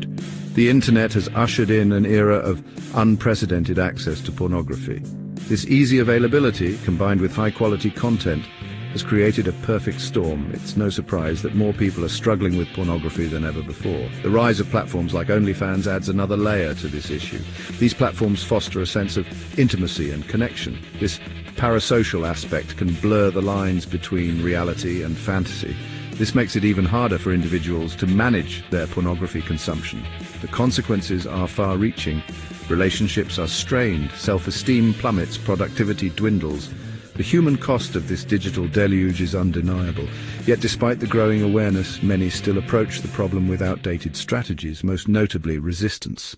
changed. The internet has ushered in an era of unprecedented access to pornography. This easy availability, combined with high-quality content, has created a perfect storm. It's no surprise that more people are struggling with pornography than ever before. The rise of platforms like OnlyFans adds another layer to this issue. These platforms foster a sense of intimacy and connection. This parasocial aspect can blur the lines between reality and fantasy. This makes it even harder for individuals to manage their pornography consumption. The consequences are far-reaching. Relationships are strained, self-esteem plummets, productivity dwindles. The human cost of this digital deluge is undeniable. Yet despite the growing awareness, many still approach the problem with outdated strategies, most notably resistance.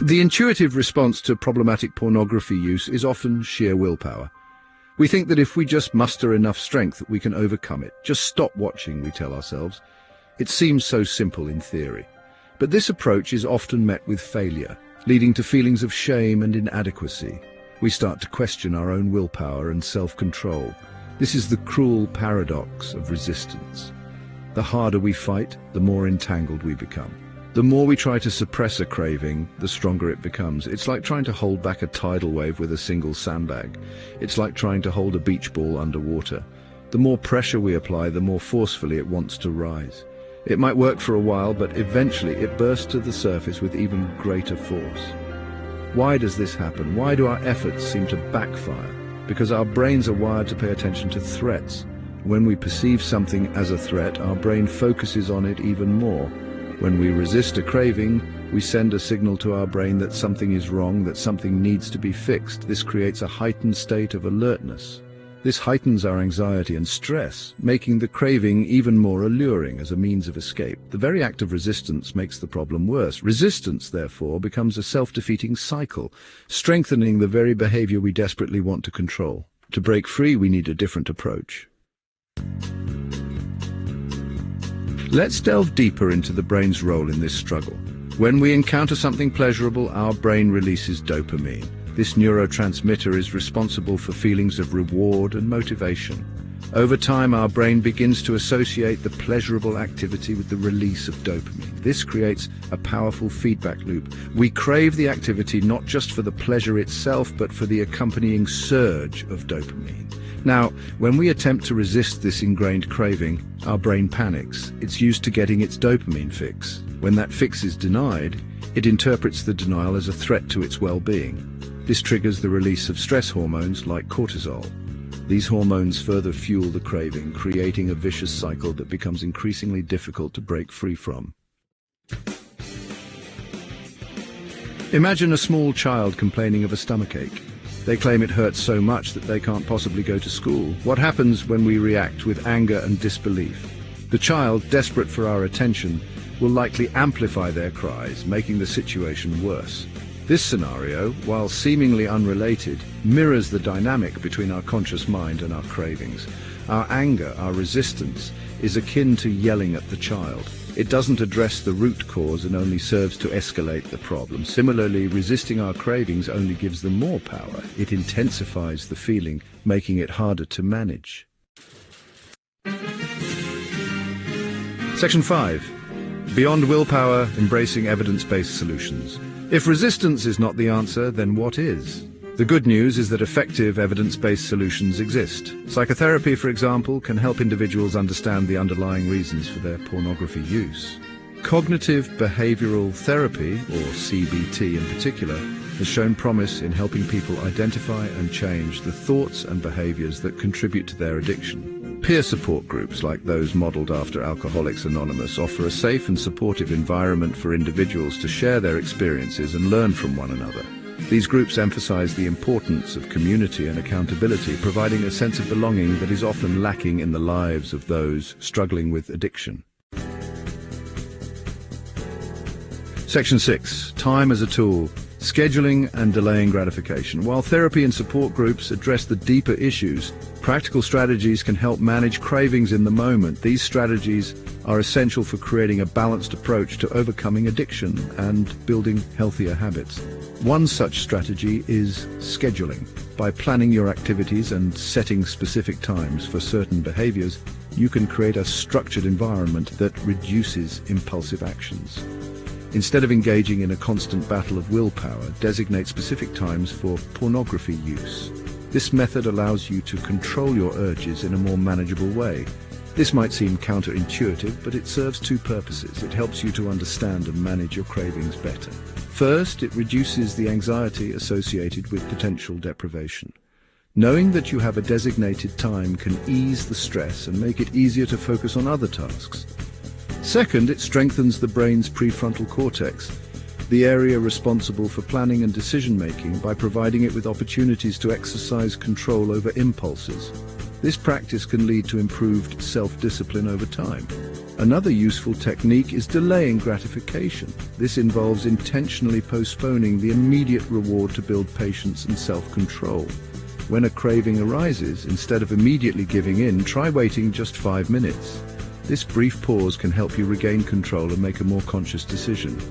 The intuitive response to problematic pornography use is often sheer willpower. We think that if we just muster enough strength that we can overcome it. Just stop watching, we tell ourselves. It seems so simple in theory. But this approach is often met with failure, leading to feelings of shame and inadequacy. We start to question our own willpower and self-control. This is the cruel paradox of resistance. The harder we fight, the more entangled we become. The more we try to suppress a craving, the stronger it becomes. It's like trying to hold back a tidal wave with a single sandbag. It's like trying to hold a beach ball underwater. The more pressure we apply, the more forcefully it wants to rise. It might work for a while, but eventually it bursts to the surface with even greater force. Why does this happen? Why do our efforts seem to backfire? Because our brains are wired to pay attention to threats. When we perceive something as a threat, our brain focuses on it even more. When we resist a craving, we send a signal to our brain that something is wrong, that something needs to be fixed. This creates a heightened state of alertness. This heightens our anxiety and stress, making the craving even more alluring as a means of escape. The very act of resistance makes the problem worse. Resistance, therefore, becomes a self-defeating cycle, strengthening the very behavior we desperately want to control. To break free, we need a different approach. Let's delve deeper into the brain's role in this struggle. When we encounter something pleasurable, our brain releases dopamine. This neurotransmitter is responsible for feelings of reward and motivation. Over time, our brain begins to associate the pleasurable activity with the release of dopamine. This creates a powerful feedback loop. We crave the activity not just for the pleasure itself, but for the accompanying surge of dopamine. Now, when we attempt to resist this ingrained craving, our brain panics. It's used to getting its dopamine fix. When that fix is denied, it interprets the denial as a threat to its well-being. This triggers the release of stress hormones like cortisol. These hormones further fuel the craving, creating a vicious cycle that becomes increasingly difficult to break free from. Imagine a small child complaining of a stomachache. They claim it hurts so much that they can't possibly go to school. What happens when we react with anger and disbelief? The child, desperate for our attention, will likely amplify their cries, making the situation worse. This scenario, while seemingly unrelated, mirrors the dynamic between our conscious mind and our cravings. Our anger, our resistance, is akin to yelling at the child. It doesn't address the root cause and only serves to escalate the problem. Similarly, resisting our cravings only gives them more power. It intensifies the feeling, making it harder to manage. Section 5. Beyond willpower, embracing evidence-based solutions. If resistance is not the answer, then what is? The good news is that effective evidence-based solutions exist. Psychotherapy, for example, can help individuals understand the underlying reasons for their pornography use. Cognitive behavioral therapy, or CBT in particular, has shown promise in helping people identify and change the thoughts and behaviors that contribute to their addiction. Peer support groups like those modeled after Alcoholics Anonymous offer a safe and supportive environment for individuals to share their experiences and learn from one another. These groups emphasize the importance of community and accountability, providing a sense of belonging that is often lacking in the lives of those struggling with addiction. Section 6. Time as a tool. Scheduling and delaying gratification. While therapy and support groups address the deeper issues, practical strategies can help manage cravings in the moment. These strategies are essential for creating a balanced approach to overcoming addiction and building healthier habits. One such strategy is scheduling. By planning your activities and setting specific times for certain behaviors, you can create a structured environment that reduces impulsive actions. Instead of engaging in a constant battle of willpower, designate specific times for pornography use. This method allows you to control your urges in a more manageable way. This might seem counterintuitive, but it serves two purposes. It helps you to understand and manage your cravings better. First, it reduces the anxiety associated with potential deprivation. Knowing that you have a designated time can ease the stress and make it easier to focus on other tasks. Second, it strengthens the brain's prefrontal cortex, the area responsible for planning and decision-making, by providing it with opportunities to exercise control over impulses. This practice can lead to improved self-discipline over time. Another useful technique is delaying gratification. This involves intentionally postponing the immediate reward to build patience and self-control. When a craving arises, instead of immediately giving in, try waiting just 5 minutes. This brief pause can help you regain control and make a more conscious decision.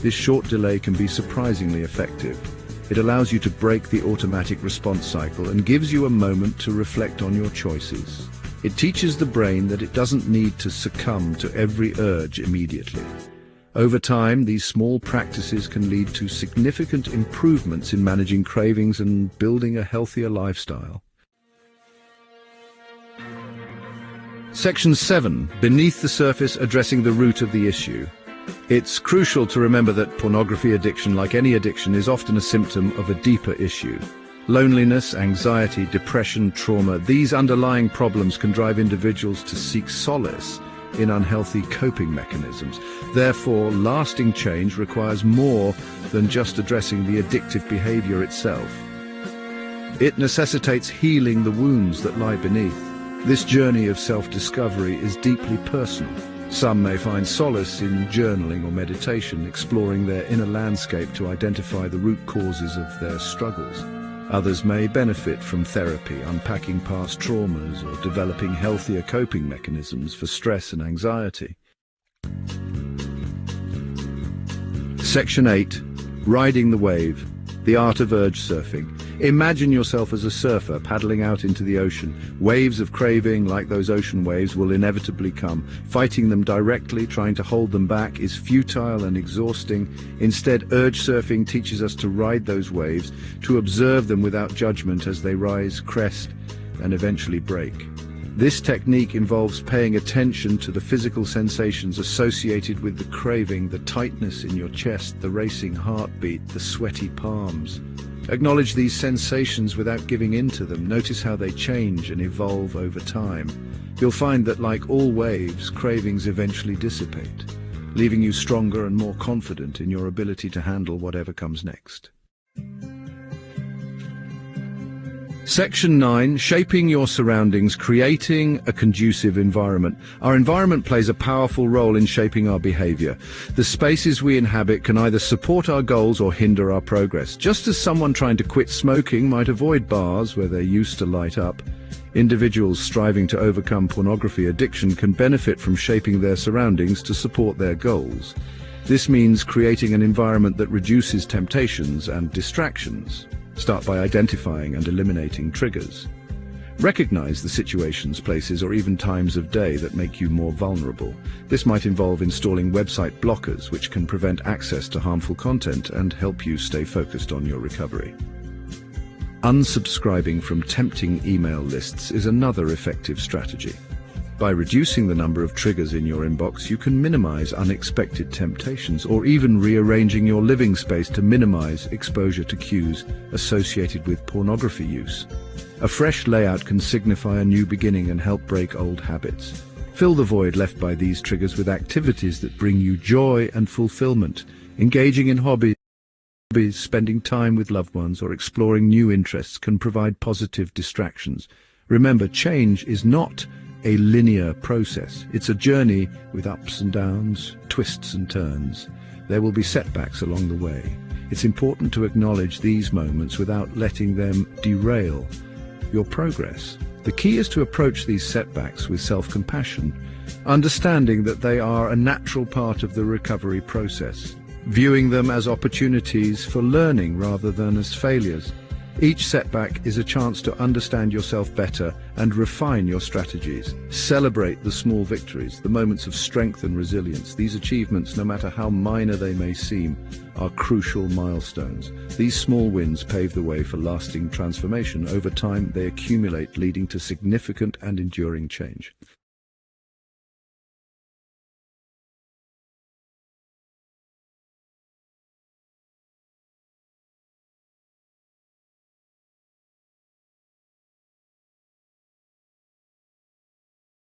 This short delay can be surprisingly effective. It allows you to break the automatic response cycle and gives you a moment to reflect on your choices. It teaches the brain that it doesn't need to succumb to every urge immediately. Over time, these small practices can lead to significant improvements in managing cravings and building a healthier lifestyle. Section 7. Beneath the surface, addressing the root of the issue. It's crucial to remember that pornography addiction, like any addiction, is often a symptom of a deeper issue. Loneliness, anxiety, depression, trauma, these underlying problems can drive individuals to seek solace in unhealthy coping mechanisms. Therefore, lasting change requires more than just addressing the addictive behavior itself. It necessitates healing the wounds that lie beneath. This journey of self-discovery is deeply personal. Some may find solace in journaling or meditation, exploring their inner landscape to identify the root causes of their struggles. Others may benefit from therapy, unpacking past traumas, or developing healthier coping mechanisms for stress and anxiety. Section 8. Riding the wave. The art of urge surfing. Imagine yourself as a surfer paddling out into the ocean. Waves of craving, like those ocean waves, will inevitably come. Fighting them directly, trying to hold them back, is futile and exhausting. Instead, urge surfing teaches us to ride those waves, to observe them without judgment as they rise, crest, and eventually break. This technique involves paying attention to the physical sensations associated with the craving, the tightness in your chest, the racing heartbeat, the sweaty palms. Acknowledge these sensations without giving in to them. Notice how they change and evolve over time. You'll find that, like all waves, cravings eventually dissipate, leaving you stronger and more confident in your ability to handle whatever comes next. Section 9. Shaping your surroundings, creating a conducive environment. Our environment plays a powerful role in shaping our behavior. The spaces we inhabit can either support our goals or hinder our progress. Just as someone trying to quit smoking might avoid bars where they used to light up, individuals striving to overcome pornography addiction can benefit from shaping their surroundings to support their goals. This means creating an environment that reduces temptations and distractions. Start by identifying and eliminating triggers. Recognize the situations, places, or even times of day that make you more vulnerable. This might involve installing website blockers, which can prevent access to harmful content and help you stay focused on your recovery. Unsubscribing from tempting email lists is another effective strategy. By reducing the number of triggers in your inbox, you can minimize unexpected temptations, or even rearranging your living space to minimize exposure to cues associated with pornography use. A fresh layout can signify a new beginning and help break old habits. Fill the void left by these triggers with activities that bring you joy and fulfillment. Engaging in hobbies, spending time with loved ones, or exploring new interests can provide positive distractions. Remember, change is not a linear process. It's a journey with ups and downs, twists and turns. There will be setbacks along the way. It's important to acknowledge these moments without letting them derail your progress. The key is to approach these setbacks with self-compassion, understanding that they are a natural part of the recovery process, viewing them as opportunities for learning rather than as failures. Each setback is a chance to understand yourself better and refine your strategies. Celebrate the small victories, the moments of strength and resilience. These achievements, no matter how minor they may seem, are crucial milestones. These small wins pave the way for lasting transformation. Over time, they accumulate, leading to significant and enduring change.